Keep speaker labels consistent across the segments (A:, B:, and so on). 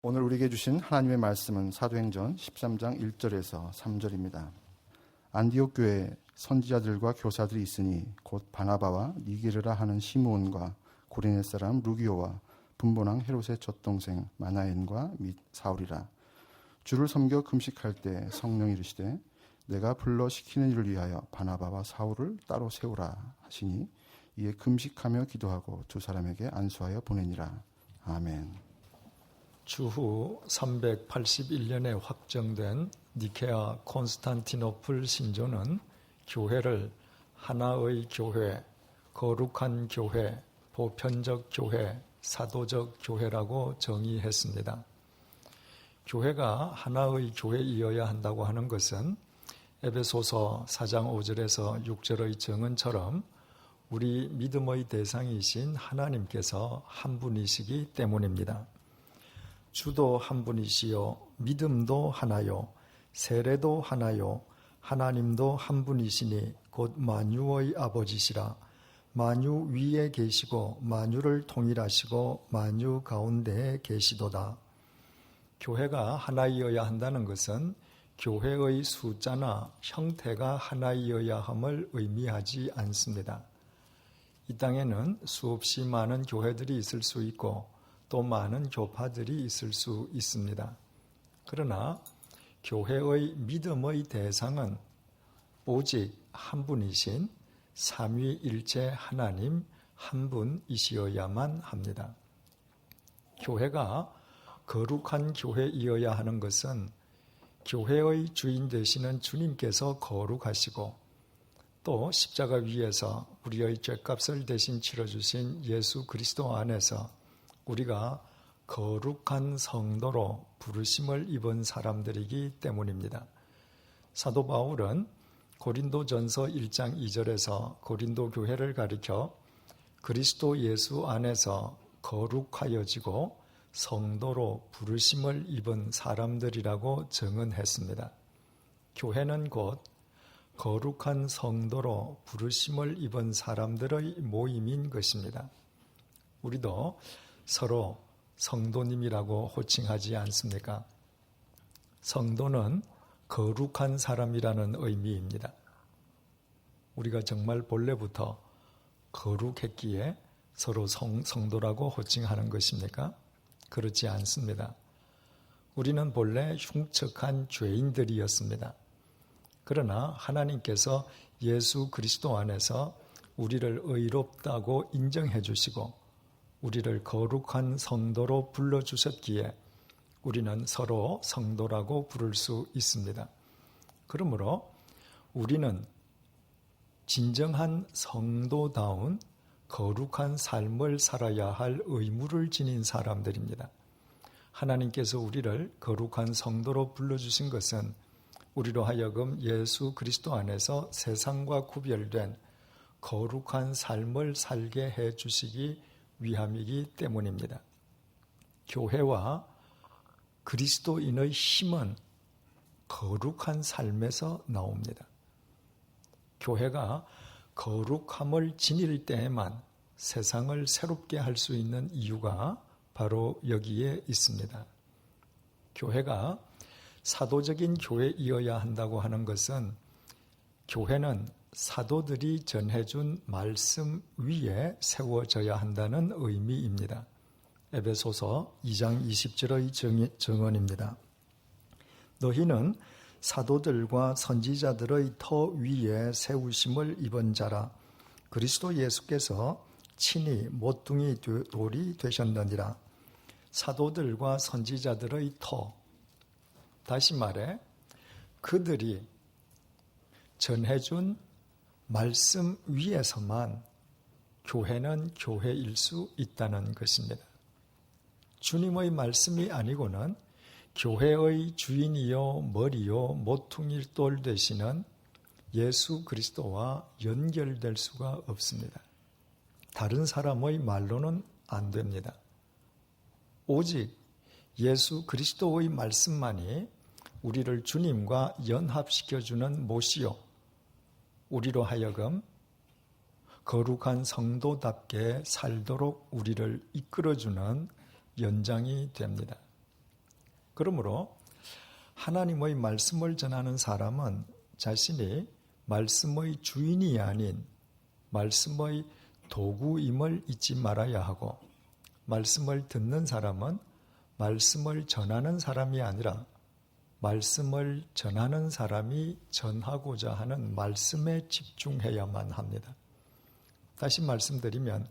A: 오늘 우리에게 주신 하나님의 말씀은 사도행전 13장 1절에서 3절입니다. 안디옥 교회에 선지자들과 교사들이 있으니 곧 바나바와 니게르라 하는 시므온과 고리네 사람 루기오와 분본왕 헤롯의 젖동생 마나엔과 및 사울이라. 주를 섬겨 금식할 때 성령이 이르시되 내가 불러 시키는 일을 위하여 바나바와 사울을 따로 세우라 하시니 이에 금식하며 기도하고 두 사람에게 안수하여 보내니라. 아멘.
B: 주후 381년에 확정된 니케아 콘스탄티노플 신조는 교회를 하나의 교회, 거룩한 교회, 보편적 교회, 사도적 교회라고 정의했습니다. 교회가 하나의 교회이어야 한다고 하는 것은 에베소서 4장 5절에서 6절의 정언처럼 우리 믿음의 대상이신 하나님께서 한 분이시기 때문입니다. 주도 한 분이시요 믿음도 하나요 세례도 하나요 하나님도 한 분이시니 곧 만유의 아버지시라. 만유 위에 계시고 만유를 통일하시고 만유 가운데에 계시도다. 교회가 하나이어야 한다는 것은 교회의 숫자나 형태가 하나이어야 함을 의미하지 않습니다. 이 땅에는 수없이 많은 교회들이 있을 수 있고 또 많은 교파들이 있을 수 있습니다. 그러나 교회의 믿음의 대상은 오직 한 분이신 삼위일체 하나님 한 분이시어야만 합니다. 교회가 거룩한 교회이어야 하는 것은 교회의 주인 되시는 주님께서 거룩하시고 또 십자가 위에서 우리의 죄값을 대신 치러주신 예수 그리스도 안에서 우리가 거룩한 성도로 부르심을 입은 사람들이기 때문입니다. 사도 바울은 고린도전서 1장 2절에서 고린도 교회를 가리켜 그리스도 예수 안에서 거룩하여지고 성도로 부르심을 입은 사람들이라고 정언했습니다. 교회는 곧 거룩한 성도로 부르심을 입은 사람들의 모임인 것입니다. 우리도 서로 성도님이라고 호칭하지 않습니까? 성도는 거룩한 사람이라는 의미입니다. 우리가 정말 본래부터 거룩했기에 서로 성도라고 호칭하는 것입니까? 그렇지 않습니다. 우리는 본래 흉측한 죄인들이었습니다. 그러나 하나님께서 예수 그리스도 안에서 우리를 의롭다고 인정해 주시고 우리를 거룩한 성도로 불러주셨기에 우리는 서로 성도라고 부를 수 있습니다. 그러므로 우리는 진정한 성도다운 거룩한 삶을 살아야 할 의무를 지닌 사람들입니다. 하나님께서 우리를 거룩한 성도로 불러주신 것은 우리로 하여금 예수 그리스도 안에서 세상과 구별된 거룩한 삶을 살게 해주시기 위함이기 때문입니다. 교회와 그리스도인의 힘은 거룩한 삶에서 나옵니다. 교회가 거룩함을 지닐 때에만 세상을 새롭게 할 수 있는 이유가 바로 여기에 있습니다. 교회가 사도적인 교회이어야 한다고 하는 것은 교회는 사도들이 전해준 말씀 위에 세워져야 한다는 의미입니다. 에베소서 2장 20절의 정언입니다. 너희는 사도들과 선지자들의 터 위에 세우심을 입은 자라. 그리스도 예수께서 친히 모퉁이 돌이 되셨느니라. 사도들과 선지자들의 터, 다시 말해 그들이 전해준 말씀 위에서만 교회는 교회일 수 있다는 것입니다. 주님의 말씀이 아니고는 교회의 주인이요 머리요 모퉁이돌 되시는 예수 그리스도와 연결될 수가 없습니다. 다른 사람의 말로는 안 됩니다. 오직 예수 그리스도의 말씀만이 우리를 주님과 연합시켜주는 못이요 우리로 하여금 거룩한 성도답게 살도록 우리를 이끌어주는 연장이 됩니다. 그러므로 하나님의 말씀을 전하는 사람은 자신이 말씀의 주인이 아닌 말씀의 도구임을 잊지 말아야 하고, 말씀을 듣는 사람은 말씀을 전하는 사람이 아니라 말씀을 전하는 사람이 전하고자 하는 말씀에 집중해야만 합니다. 다시 말씀드리면,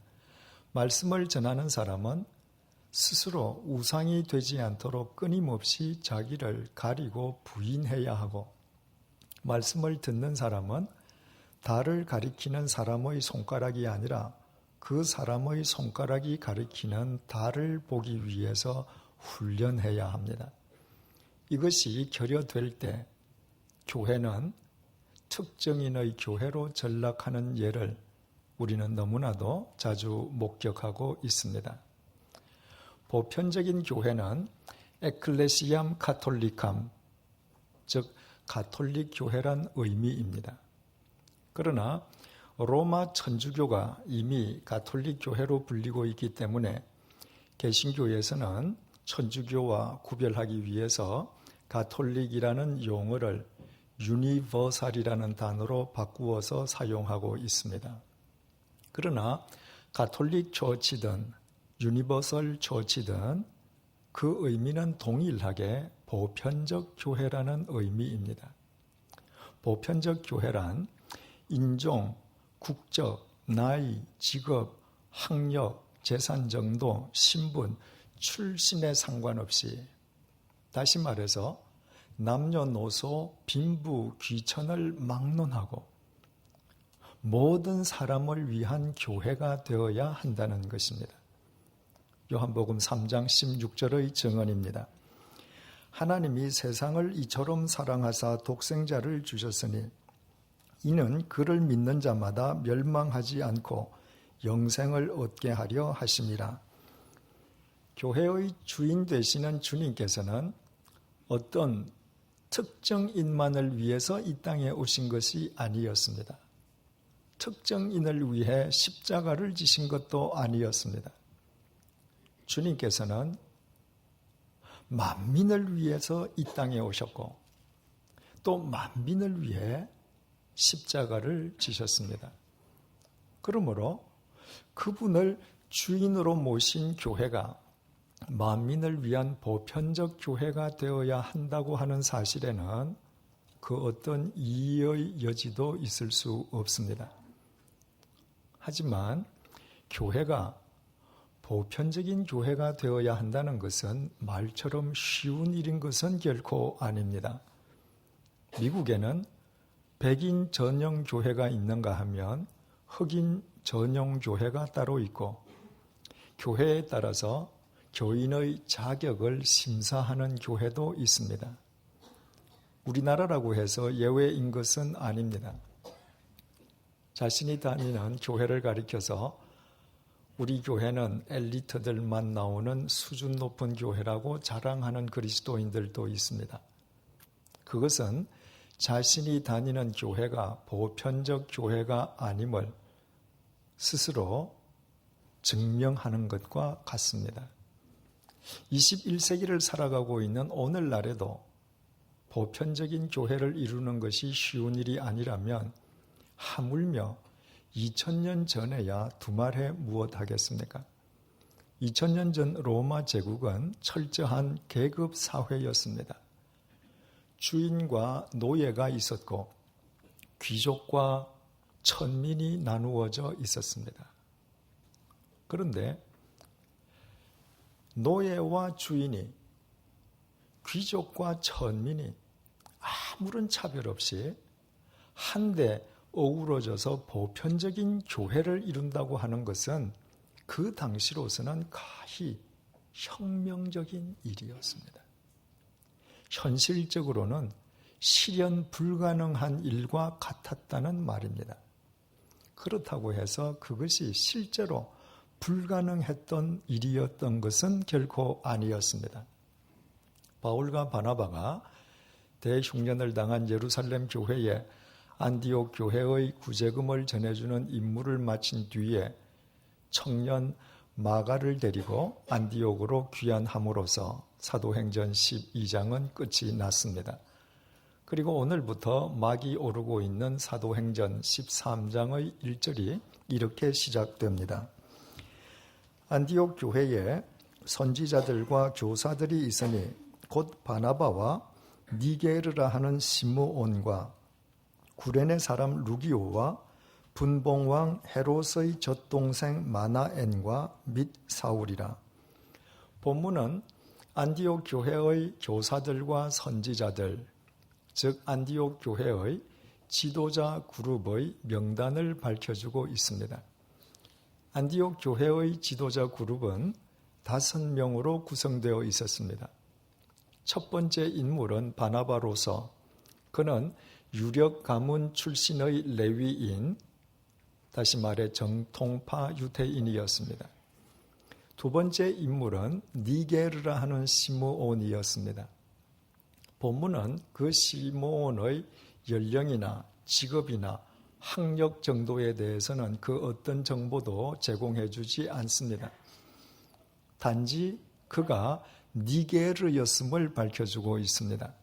B: 말씀을 전하는 사람은 스스로 우상이 되지 않도록 끊임없이 자기를 가리고 부인해야 하고, 말씀을 듣는 사람은 달을 가리키는 사람의 손가락이 아니라 그 사람의 손가락이 가리키는 달을 보기 위해서 훈련해야 합니다. 이것이 결여될 때 교회는 특정인의 교회로 전락하는 예를 우리는 너무나도 자주 목격하고 있습니다. 보편적인 교회는 에클레시암 카톨리캄, 즉 가톨릭 교회란 의미입니다. 그러나 로마 천주교가 이미 가톨릭 교회로 불리고 있기 때문에 개신교에서는 천주교와 구별하기 위해서 가톨릭이라는 용어를 유니버살이라는 단어로 바꾸어서 사용하고 있습니다. 그러나 가톨릭 처치든 유니버설 처치든 그 의미는 동일하게 보편적 교회라는 의미입니다. 보편적 교회란 인종, 국적, 나이, 직업, 학력, 재산 정도, 신분, 출신에 상관없이, 다시 말해서 남녀노소, 빈부, 귀천을 막론하고 모든 사람을 위한 교회가 되어야 한다는 것입니다. 요한복음 3장 16절의 증언입니다. 하나님이 세상을 이처럼 사랑하사 독생자를 주셨으니 이는 그를 믿는 자마다 멸망하지 않고 영생을 얻게 하려 하심이라. 교회의 주인 되시는 주님께서는 어떤 특정인만을 위해서 이 땅에 오신 것이 아니었습니다. 특정인을 위해 십자가를 지신 것도 아니었습니다. 주님께서는 만민을 위해서 이 땅에 오셨고 또 만민을 위해 십자가를 지셨습니다. 그러므로 그분을 주인으로 모신 교회가 만민을 위한 보편적 교회가 되어야 한다고 하는 사실에는 그 어떤 이의의 여지도 있을 수 없습니다. 하지만 교회가 보편적인 교회가 되어야 한다는 것은 말처럼 쉬운 일인 것은 결코 아닙니다. 미국에는 백인 전용 교회가 있는가 하면 흑인 전용 교회가 따로 있고 교회에 따라서 교인의 자격을 심사하는 교회도 있습니다. 우리나라라고 해서 예외인 것은 아닙니다. 자신이 다니는 교회를 가리켜서 우리 교회는 엘리트들만 나오는 수준 높은 교회라고 자랑하는 그리스도인들도 있습니다. 그것은 자신이 다니는 교회가 보편적 교회가 아님을 스스로 증명하는 것과 같습니다. 21세기를 살아가고 있는 오늘날에도 보편적인 교회를 이루는 것이 쉬운 일이 아니라면 하물며 2000년 전에야 두말해 무엇하겠습니까? 2000년 전 로마 제국은 철저한 계급 사회였습니다. 주인과 노예가 있었고 귀족과 천민이 나누어져 있었습니다. 그런데 노예와 주인이, 귀족과 천민이 아무런 차별 없이 한데 어우러져서 보편적인 교회를 이룬다고 하는 것은 그 당시로서는 가히 혁명적인 일이었습니다. 현실적으로는 실현 불가능한 일과 같았다는 말입니다. 그렇다고 해서 그것이 실제로 불가능했던 일이었던 것은 결코 아니었습니다. 바울과 바나바가 대흉년을 당한 예루살렘 교회에 안디옥 교회의 구제금을 전해주는 임무를 마친 뒤에 청년 마가를 데리고 안디옥으로 귀환함으로써 사도행전 12장은 끝이 났습니다. 그리고 오늘부터 막이 오르고 있는 사도행전 13장의 1절이 이렇게 시작됩니다. 안디옥 교회에 선지자들과 교사들이 있으니 곧 바나바와 니게르라 하는 시므온과 구레네 사람 루기오와 분봉왕 헤롯의 젖동생 마나엔과 및 사울이라. 본문은 안디옥 교회의 교사들과 선지자들, 즉 안디옥 교회의 지도자 그룹의 명단을 밝혀주고 있습니다. 안디옥 교회의 지도자 그룹은 5명으로 구성되어 있었습니다. 첫 번째 인물은 바나바로서 그는 유력 가문 출신의 레위인, 다시 말해 정통파 유대인이었습니다. 두 번째 인물은 니게르라 하는 시므온이었습니다. 본문은 그 시므온의 연령이나 직업이나 학력 정도에 대해서는 그 어떤 정보도 제공해 주지 않습니다. 단지 그가 니게르였음을 밝혀주고 있습니다.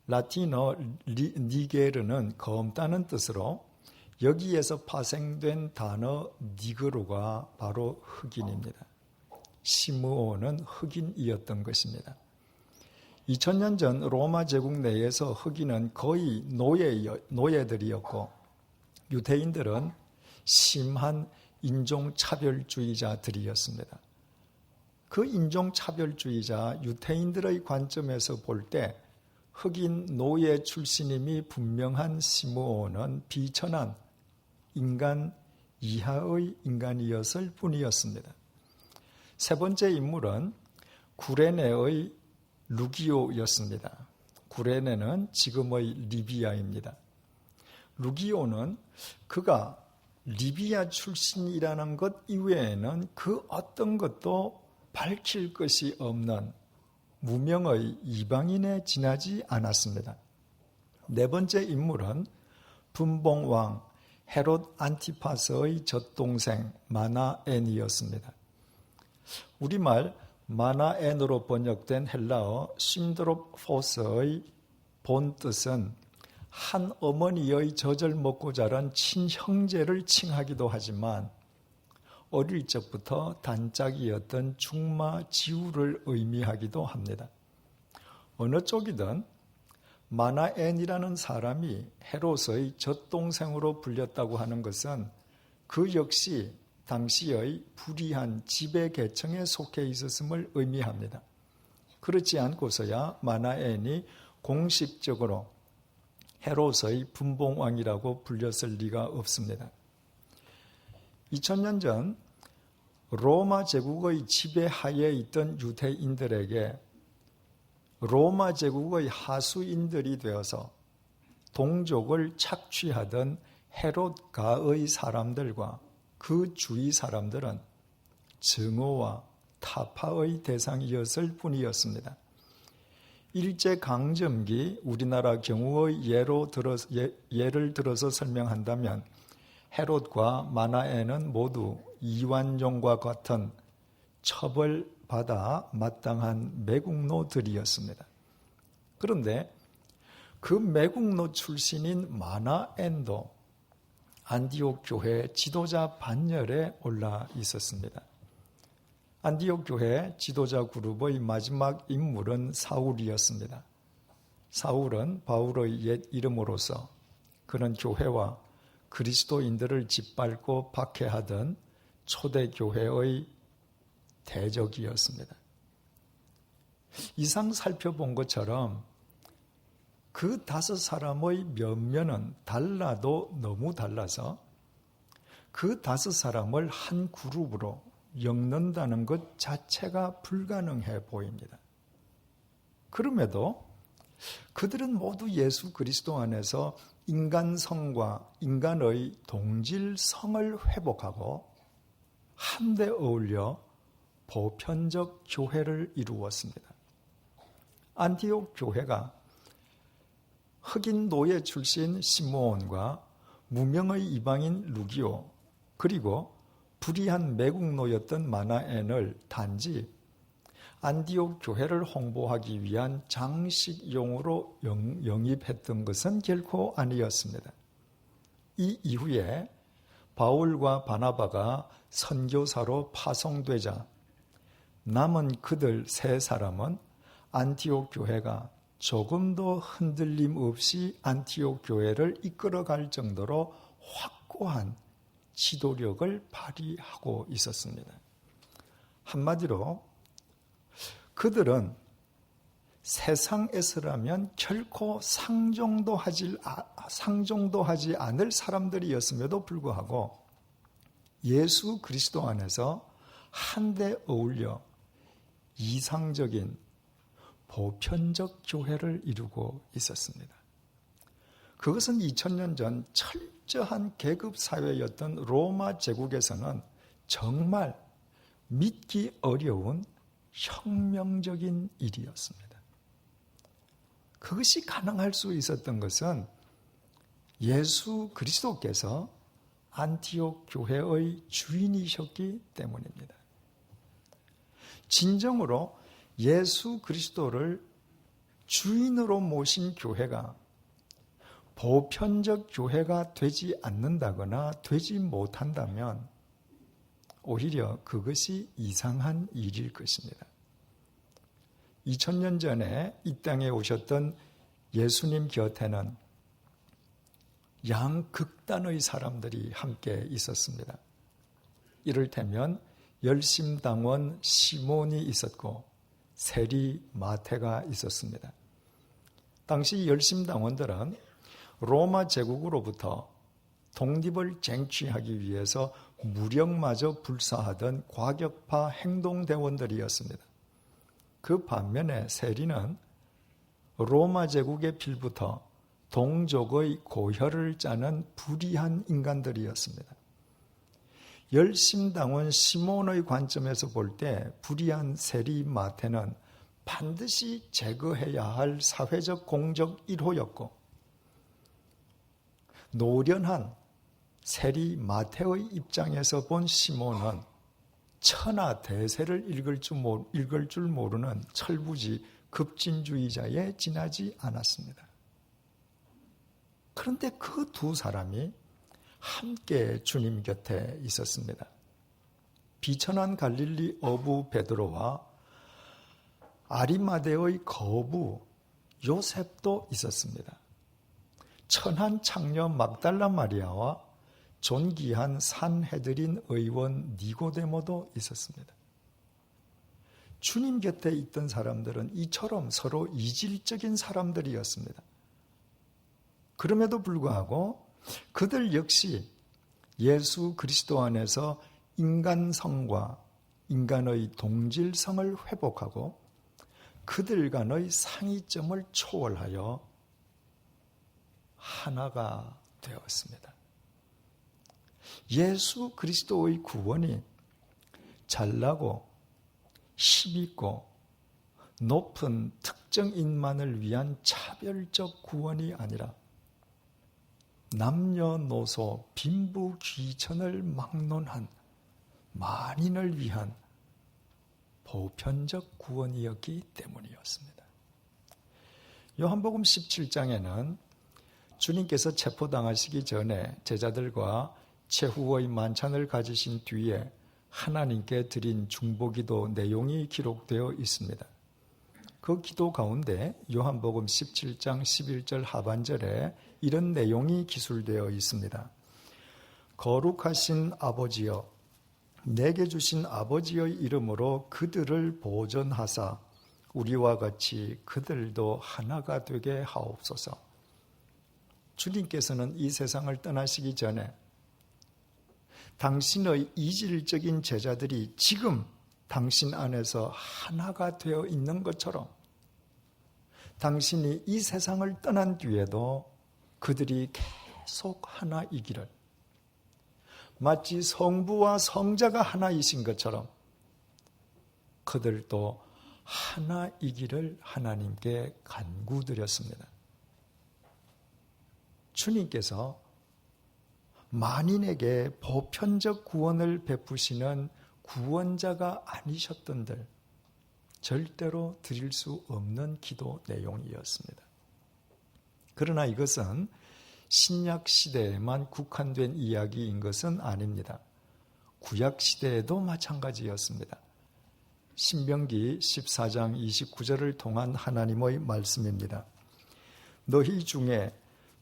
B: 라틴어 니게르는 검다는 뜻으로 여기에서 파생된 단어 니그로가 바로 흑인입니다. 시므온은 흑인이었던 것입니다. 2000년 전 로마 제국 내에서 흑인은 거의 노예들이었고 유대인들은 심한 인종차별주의자들이었습니다. 그 인종차별주의자 유대인들의 관점에서 볼 때 흑인 노예 출신임이 분명한 시므온은 비천한 인간 이하의 인간이었을 뿐이었습니다. 세 번째 인물은 구레네의 루기오였습니다. 구레네는 지금의 리비아입니다. 루기오는 그가 리비아 출신이라는 것 이외에는 그 어떤 것도 밝힐 것이 없는 무명의 이방인에 지나지 않았습니다. 네 번째 인물은 분봉왕 헤롯 안티파스의 젖동생 마나엔이었습니다. 우리말 마나엔으로 번역된 헬라어 신드로포스의 본 뜻은 한 어머니의 젖을 먹고 자란 친형제를 칭하기도 하지만 어릴 적부터 단짝이었던 중마지우를 의미하기도 합니다. 어느 쪽이든 마나엔이라는 사람이 헤롯의 젖동생으로 불렸다고 하는 것은 그 역시 당시의 불의한 지배 계층에 속해 있었음을 의미합니다. 그렇지 않고서야 마나엔이 공식적으로 헤롯의 분봉왕이라고 불렸을 리가 없습니다. 2000년 전 로마 제국의 지배하에 있던 유대인들에게 로마 제국의 하수인들이 되어서 동족을 착취하던 헤롯가의 사람들과 그 주위 사람들은 증오와 타파의 대상이었을 뿐이었습니다. 일제강점기 우리나라 경우의 예를 들어서 설명한다면 헤롯과 마나엔은 모두 이완용과 같은 처벌받아 마땅한 매국노들이었습니다. 그런데 그 매국노 출신인 마나엔도 안디옥 교회 지도자 반열에 올라 있었습니다. 안디옥 교회 지도자 그룹의 마지막 인물은 사울이었습니다. 사울은 바울의 옛 이름으로서 그는 교회와 그리스도인들을 짓밟고 박해하던 초대교회의 대적이었습니다. 이상 살펴본 것처럼 그 5사람의 면면은 달라도 너무 달라서 그 5사람을 한 그룹으로 엮는다는 것 자체가 불가능해 보입니다. 그럼에도 그들은 모두 예수 그리스도 안에서 인간성과 인간의 동질성을 회복하고 한데 어울려 보편적 교회를 이루었습니다. 안티옥 교회가 흑인 노예 출신 시므온과 무명의 이방인 루기오 그리고 불의한 매국노였던 마나엔을 단지 안디옥 교회를 홍보하기 위한 장식용으로 영입했던 것은 결코 아니었습니다. 이 이후에 바울과 바나바가 선교사로 파송되자 남은 그들 세 사람은 안티옥 교회가 조금도 흔들림 없이 안티옥 교회를 이끌어갈 정도로 확고한 지도력을 발휘하고 있었습니다. 한마디로 그들은 세상에서라면 결코 상종도 하지 않을 사람들이었음에도 불구하고 예수 그리스도 안에서 한데 어울려 이상적인 보편적 교회를 이루고 있었습니다. 그것은 2000년 전 철저한 계급 사회였던 로마 제국에서는 정말 믿기 어려운 혁명적인 일이었습니다. 그것이 가능할 수 있었던 것은 예수 그리스도께서 안티옥 교회의 주인이셨기 때문입니다. 진정으로 예수 그리스도를 주인으로 모신 교회가 보편적 교회가 되지 않는다거나 되지 못한다면 오히려 그것이 이상한 일일 것입니다. 2000년 전에 이 땅에 오셨던 예수님 곁에는 양극단의 사람들이 함께 있었습니다. 이를테면 열심당원 시몬이 있었고 세리 마태가 있었습니다. 당시 열심당원들은 로마 제국으로부터 독립을 쟁취하기 위해서 무력마저 불사하던 과격파 행동대원들이었습니다. 그 반면에 세리는 로마 제국의 빌부터 동족의 고혈을 짜는 불의한 인간들이었습니다. 열심당원 시몬의 관점에서 볼 때 불의한 세리 마태는 반드시 제거해야 할 사회적 공적 1호였고 노련한 세리 마태의 입장에서 본 시몬은 천하 대세를 읽을 줄 모르는 철부지 급진주의자에 지나지 않았습니다. 그런데 그 두 사람이 함께 주님 곁에 있었습니다. 비천한 갈릴리 어부 베드로와 아리마대의 거부 요셉도 있었습니다. 천한 창녀 막달라 마리아와 존귀한 산헤드린 의원 니고데모도 있었습니다. 주님 곁에 있던 사람들은 이처럼 서로 이질적인 사람들이었습니다. 그럼에도 불구하고 그들 역시 예수 그리스도 안에서 인간성과 인간의 동질성을 회복하고 그들 간의 상이점을 초월하여 하나가 되었습니다. 예수 그리스도의 구원이 잘나고 힘있고 높은 특정인만을 위한 차별적 구원이 아니라 남녀노소 빈부귀천을 막론한 만인을 위한 보편적 구원이었기 때문이었습니다. 요한복음 17장에는 주님께서 체포당하시기 전에 제자들과 최후의 만찬을 가지신 뒤에 하나님께 드린 중보기도 내용이 기록되어 있습니다. 그 기도 가운데 요한복음 17장 11절 하반절에 이런 내용이 기술되어 있습니다. 거룩하신 아버지여, 내게 주신 아버지의 이름으로 그들을 보존하사 우리와 같이 그들도 하나가 되게 하옵소서. 주님께서는 이 세상을 떠나시기 전에 당신의 이질적인 제자들이 지금 당신 안에서 하나가 되어 있는 것처럼 당신이 이 세상을 떠난 뒤에도 그들이 계속 하나이기를, 마치 성부와 성자가 하나이신 것처럼 그들도 하나이기를 하나님께 간구드렸습니다. 주님께서 만인에게 보편적 구원을 베푸시는 구원자가 아니셨던들 절대로 드릴 수 없는 기도 내용이었습니다. 그러나 이것은 신약 시대에만 국한된 이야기인 것은 아닙니다. 구약 시대에도 마찬가지였습니다. 신명기 14장 29절을 통한 하나님의 말씀입니다. 너희 중에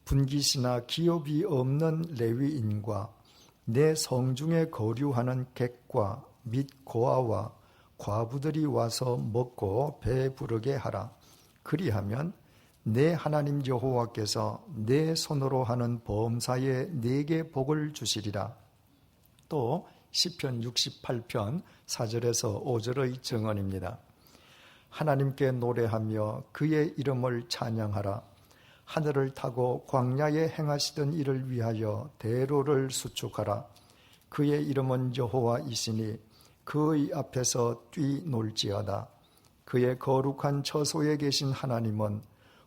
B: 분깃이나 기업이 없는 레위인과 내 성중에 거류하는 객과 및 고아와 과부들이 와서 먹고 배부르게 하라. 그리하면 내 하나님 여호와께서 내 손으로 하는 범사에 내게 복을 주시리라. 또 시편 68편 4절에서 5절의 증언입니다. 하나님께 노래하며 그의 이름을 찬양하라. 하늘을 타고 광야에 행하시던 일을 위하여 대로를 수축하라. 그의 이름은 여호와이시니 그의 앞에서 뛰놀지어다. 그의 거룩한 처소에 계신 하나님은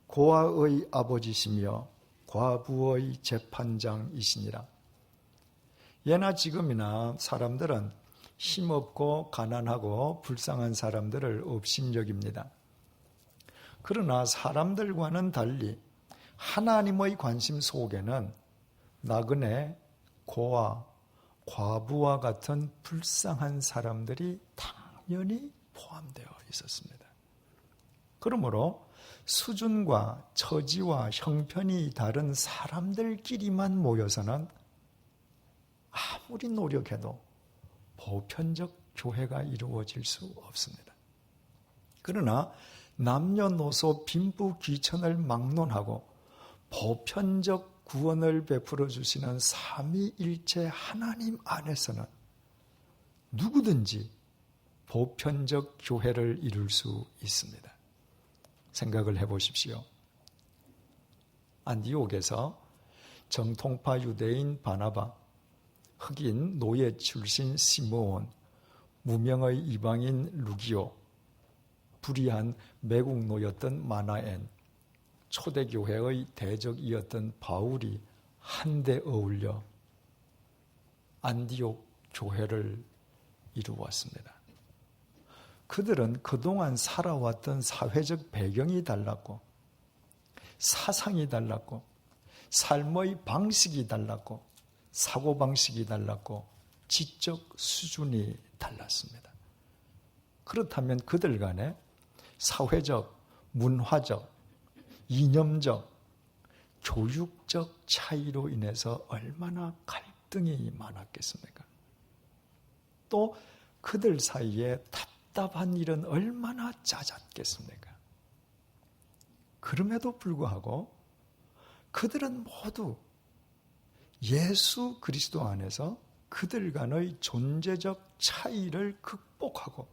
B: 고아의 아버지시며 과부의 재판장이시니라. 예나 지금이나 사람들은 힘없고 가난하고 불쌍한 사람들을 업신여깁니다. 그러나 사람들과는 달리 하나님의 관심 속에는 나그네, 고아, 과부와 같은 불쌍한 사람들이 당연히 포함되어 있었습니다. 그러므로 수준과 처지와 형편이 다른 사람들끼리만 모여서는 아무리 노력해도 보편적 교회가 이루어질 수 없습니다. 그러나 남녀노소 빈부귀천을 막론하고 보편적 구원을 베풀어 주시는 삼위일체 하나님 안에서는 누구든지 보편적 교회를 이룰 수 있습니다. 생각을 해보십시오. 안디옥에서 정통파 유대인 바나바, 흑인 노예 출신 시므온, 무명의 이방인 루기오, 불의한 매국노였던 마나엔, 초대교회의 대적이었던 바울이 한데 어울려 안디옥 교회를 이루었습니다. 그들은 그동안 살아왔던 사회적 배경이 달랐고 사상이 달랐고 삶의 방식이 달랐고 사고방식이 달랐고 지적 수준이 달랐습니다. 그렇다면 그들 간에 사회적, 문화적, 이념적, 교육적 차이로 인해서 얼마나 갈등이 많았겠습니까? 또 그들 사이에 답답한 일은 얼마나 잦았겠습니까? 그럼에도 불구하고 그들은 모두 예수 그리스도 안에서 그들 간의 존재적 차이를 극복하고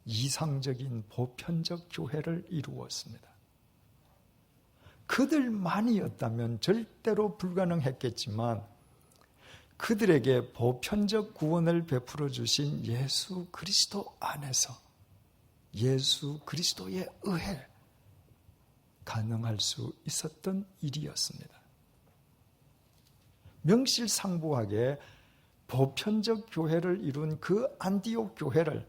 B: 이상적인 보편적 교회를 이루었습니다. 그들만이었다면 절대로 불가능했겠지만 그들에게 보편적 구원을 베풀어 주신 예수 그리스도 안에서 예수 그리스도에 의해 가능할 수 있었던 일이었습니다. 명실상부하게 보편적 교회를 이룬 그 안디옥 교회를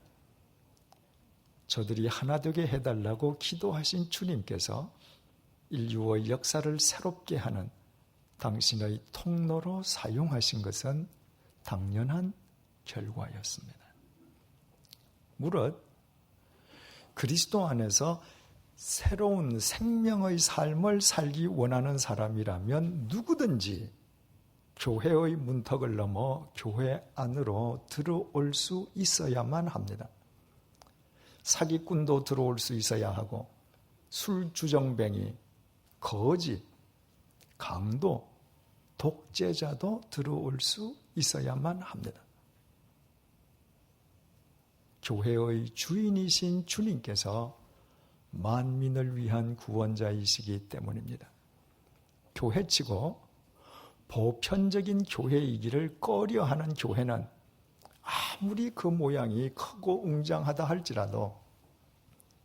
B: 저들이 하나 되게 해달라고 기도하신 주님께서 인류의 역사를 새롭게 하는 당신의 통로로 사용하신 것은 당연한 결과였습니다. 무릇 그리스도 안에서 새로운 생명의 삶을 살기 원하는 사람이라면 누구든지 교회의 문턱을 넘어 교회 안으로 들어올 수 있어야만 합니다. 사기꾼도 들어올 수 있어야 하고 술주정뱅이, 거짓, 강도, 독재자도 들어올 수 있어야만 합니다. 교회의 주인이신 주님께서 만민을 위한 구원자이시기 때문입니다. 교회치고 보편적인 교회이기를 꺼려하는 교회는 아무리 그 모양이 크고 웅장하다 할지라도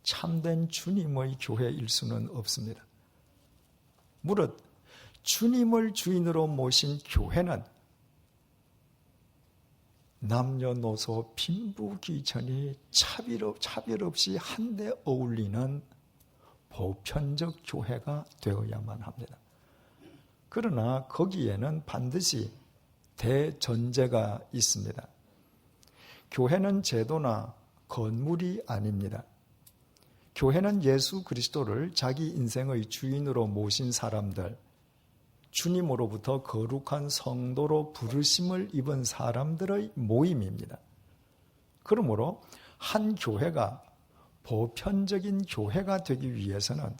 B: 참된 주님의 교회일 수는 없습니다. 무릇 주님을 주인으로 모신 교회는 남녀노소 빈부귀천이 차별 없이 한데 어울리는 보편적 교회가 되어야만 합니다. 그러나 거기에는 반드시 대전제가 있습니다. 교회는 제도나 건물이 아닙니다. 교회는 예수 그리스도를 자기 인생의 주인으로 모신 사람들, 주님으로부터 거룩한 성도로 부르심을 입은 사람들의 모임입니다. 그러므로 한 교회가 보편적인 교회가 되기 위해서는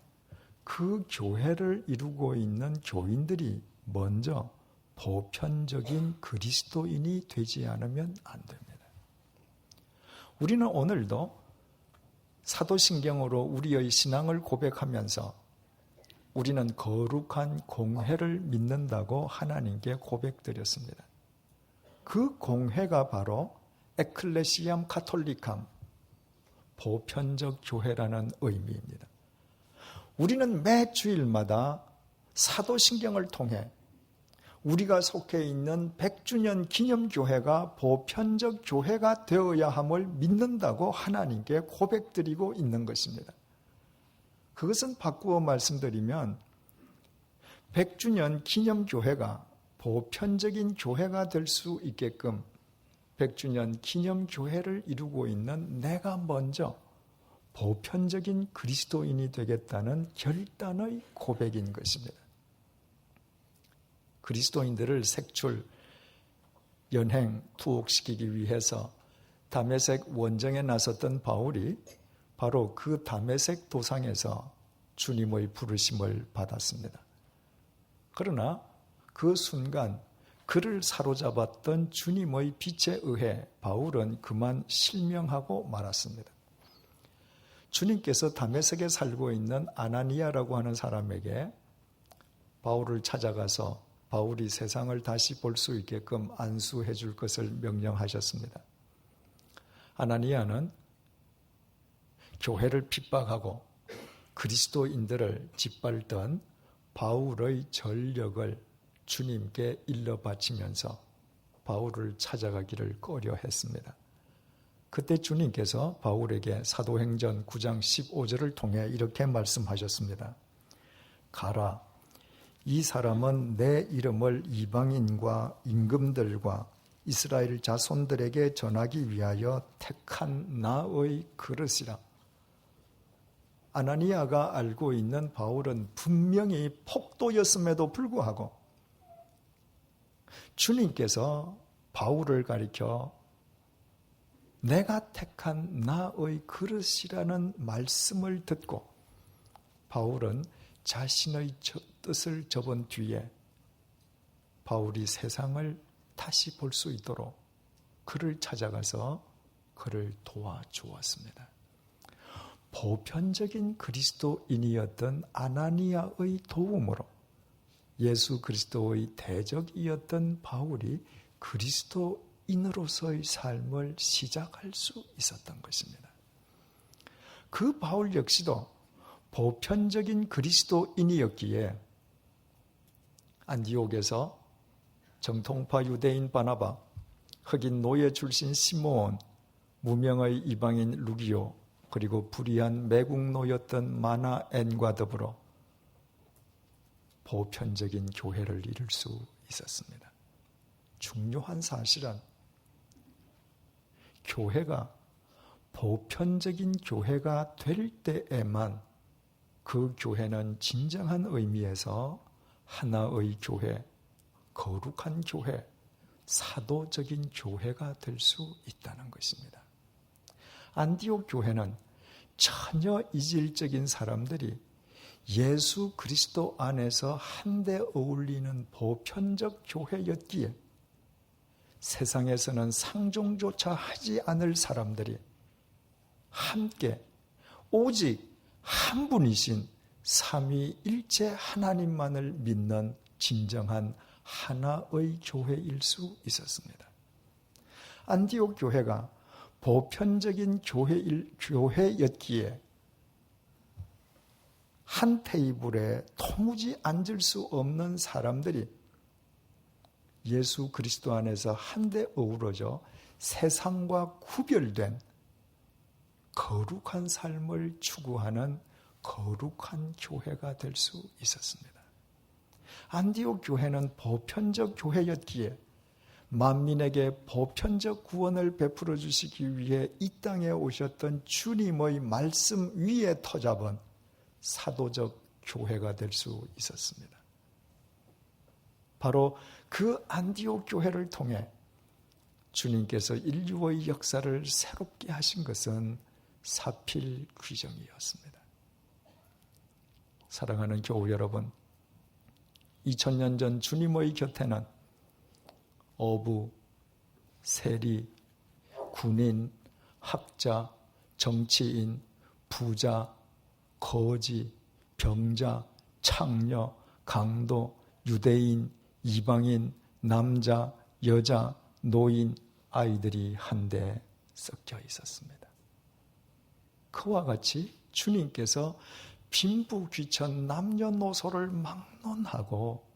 B: 그 교회를 이루고 있는 교인들이 먼저 보편적인 그리스도인이 되지 않으면 안 됩니다. 우리는 오늘도 사도신경으로 우리의 신앙을 고백하면서 우리는 거룩한 공회를 믿는다고 하나님께 고백드렸습니다. 그 공회가 바로 에클레시암 카톨리캄, 보편적 교회라는 의미입니다. 우리는 매 주일마다 사도신경을 통해 우리가 속해 있는 100주년 기념교회가 보편적 교회가 되어야 함을 믿는다고 하나님께 고백드리고 있는 것입니다. 그것은 바꾸어 말씀드리면 100주년 기념교회가 보편적인 교회가 될 수 있게끔 100주년 기념교회를 이루고 있는 내가 먼저 보편적인 그리스도인이 되겠다는 결단의 고백인 것입니다. 그리스도인들을 색출, 연행, 투옥시키기 위해서 다메섹 원정에 나섰던 바울이 바로 그 다메섹 도상에서 주님의 부르심을 받았습니다. 그러나 그 순간 그를 사로잡았던 주님의 빛에 의해 바울은 그만 실명하고 말았습니다. 주님께서 다메섹에 살고 있는 아나니아라고 하는 사람에게 바울을 찾아가서 바울이 세상을 다시 볼 수 있게끔 안수해 줄 것을 명령하셨습니다. 아나니아는 교회를 핍박하고 그리스도인들을 짓밟던 바울의 전력을 주님께 일러 바치면서 바울을 찾아가기를 꺼려했습니다. 그때 주님께서 바울에게 사도행전 9장 15절을 통해 이렇게 말씀하셨습니다. 가라, 이 사람은 내 이름을 이방인과 임금들과 이스라엘 자손들에게 전하기 위하여 택한 나의 그릇이라. 아나니아가 알고 있는 바울은 분명히 폭도였음에도 불구하고 주님께서 바울을 가리켜 내가 택한 나의 그릇이라는 말씀을 듣고 바울은 자신의 뜻을 접은 뒤에 바울이 세상을 다시 볼 수 있도록 그를 찾아가서 그를 도와주었습니다. 보편적인 그리스도인이었던 아나니아의 도움으로 예수 그리스도의 대적이었던 바울이 그리스도인으로서의 삶을 시작할 수 있었던 것입니다. 그 바울 역시도 보편적인 그리스도인이었기에 안디옥에서 정통파 유대인 바나바, 흑인 노예 출신 시므온, 무명의 이방인 루기오, 그리고 불의한 매국노였던 마나엔과 더불어 보편적인 교회를 이룰 수 있었습니다. 중요한 사실은 교회가 보편적인 교회가 될 때에만 그 교회는 진정한 의미에서 하나의 교회, 거룩한 교회, 사도적인 교회가 될 수 있다는 것입니다. 안디옥 교회는 전혀 이질적인 사람들이 예수 그리스도 안에서 한데 어울리는 보편적 교회였기에 세상에서는 상종조차 하지 않을 사람들이 함께 오직 한 분이신 삼위일체 하나님만을 믿는 진정한 하나의 교회일 수 있었습니다. 안디옥 교회가 보편적인 교회였기에 한 테이블에 도무지 앉을 수 없는 사람들이 예수 그리스도 안에서 한데 어우러져 세상과 구별된 거룩한 삶을 추구하는 거룩한 교회가 될 수 있었습니다. 안디옥 교회는 보편적 교회였기에 만민에게 보편적 구원을 베풀어 주시기 위해 이 땅에 오셨던 주님의 말씀 위에 터잡은 사도적 교회가 될 수 있었습니다. 바로 그 안디옥 교회를 통해 주님께서 인류의 역사를 새롭게 하신 것은 사필 귀정이었습니다. 사랑하는 교우 여러분, 2000년 전 주님의 곁에는 어부, 세리, 군인, 학자, 정치인, 부자, 거지, 병자, 창녀, 강도, 유대인, 이방인, 남자, 여자, 노인, 아이들이 한데 섞여 있었습니다. 그와 같이 주님께서 빈부귀천 남녀노소를 막론하고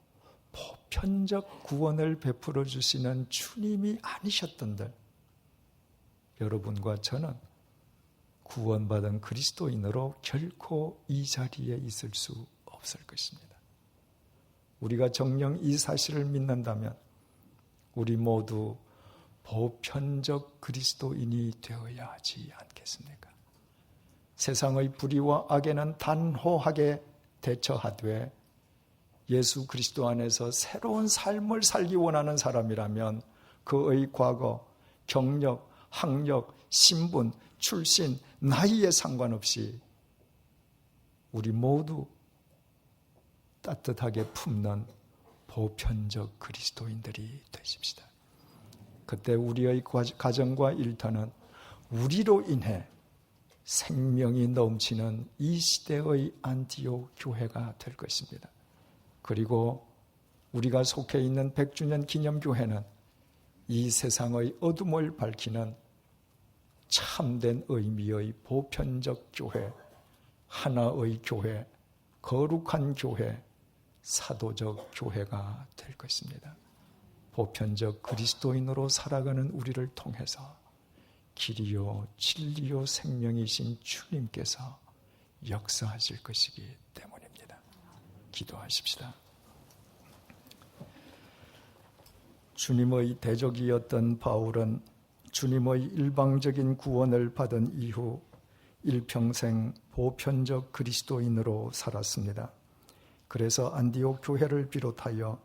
B: 보편적 구원을 베풀어 주시는 주님이 아니셨던들, 여러분과 저는 구원받은 그리스도인으로 결코 이 자리에 있을 수 없을 것입니다. 우리가 정녕 이 사실을 믿는다면 우리 모두 보편적 그리스도인이 되어야 하지 않겠습니까? 세상의 불의와 악에는 단호하게 대처하되 예수 그리스도 안에서 새로운 삶을 살기 원하는 사람이라면 그의 과거, 경력, 학력, 신분, 출신, 나이에 상관없이 우리 모두 따뜻하게 품는 보편적 그리스도인들이 되십시다. 그때 우리의 가정과 일터는 우리로 인해 생명이 넘치는 이 시대의 안디옥 교회가 될 것입니다. 그리고 우리가 속해 있는 100주년 기념교회는 이 세상의 어둠을 밝히는 참된 의미의 보편적 교회, 하나의 교회, 거룩한 교회, 사도적 교회가 될 것입니다. 보편적 그리스도인으로 살아가는 우리를 통해서 길이요 진리요 생명이신 주님께서 역사하실 것이기 때문입니다. 기도하십시다. 주님의 대적이었던 바울은 주님의 일방적인 구원을 받은 이후 일평생 보편적 그리스도인으로 살았습니다. 그래서 안디옥 교회를 비롯하여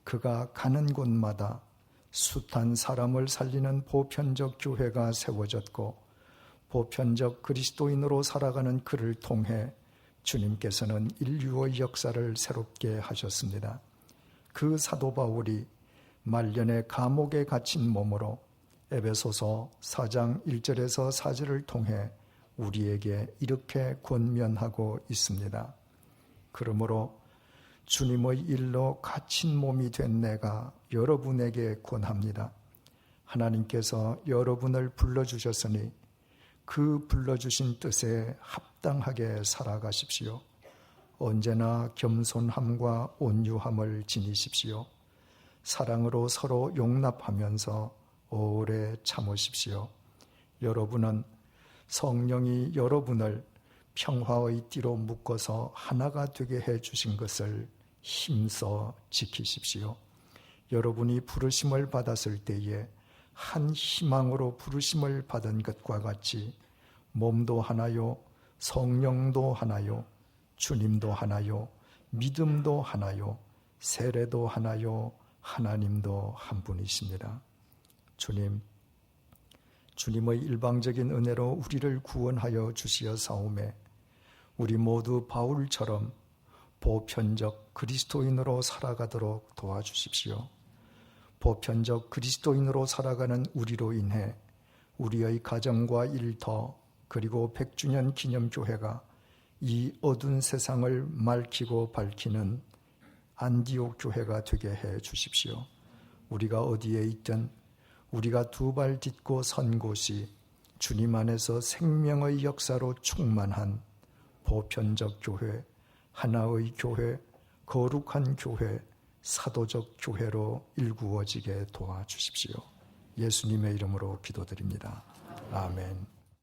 B: 그가 가는 곳마다 숱한 사람을 살리는 보편적 교회가 세워졌고 보편적 그리스도인으로 살아가는 그를 통해 주님께서는 인류의 역사를 새롭게 하셨습니다. 그 사도 바울이 말년에 감옥에 갇힌 몸으로 에베소서 4장 1절에서 4절을 통해 우리에게 이렇게 권면하고 있습니다. 그러므로 주님의 일로 갇힌 몸이 된 내가 여러분에게 권합니다. 하나님께서 여러분을 불러주셨으니 그 불러주신 뜻에 합당하게 살아가십시오. 언제나 겸손함과 온유함을 지니십시오. 사랑으로 서로 용납하면서 오래 참으십시오. 여러분은 성령이 여러분을 평화의 띠로 묶어서 하나가 되게 해주신 것을 힘써 지키십시오. 여러분이 부르심을 받았을 때에 한 희망으로 부르심을 받은 것과 같이 몸도 하나요, 성령도 하나요, 주님도 하나요, 믿음도 하나요, 세례도 하나요, 하나님도 한 분이십니다. 주님의 일방적인 은혜로 우리를 구원하여 주시어사오매 우리 모두 바울처럼 보편적 그리스도인으로 살아가도록 도와주십시오. 보편적 그리스도인으로 살아가는 우리로 인해 우리의 가정과 일터 그리고 100주년 기념교회가 이 어두운 세상을 맑히고 밝히는 안디옥 교회가 되게 해 주십시오. 우리가 어디에 있든 우리가 두 발 딛고 선 곳이 주님 안에서 생명의 역사로 충만한 보편적 교회, 하나의 교회, 거룩한 교회, 사도적 교회로 일구어지게 도와주십시오. 예수님의 이름으로 기도드립니다. 아멘.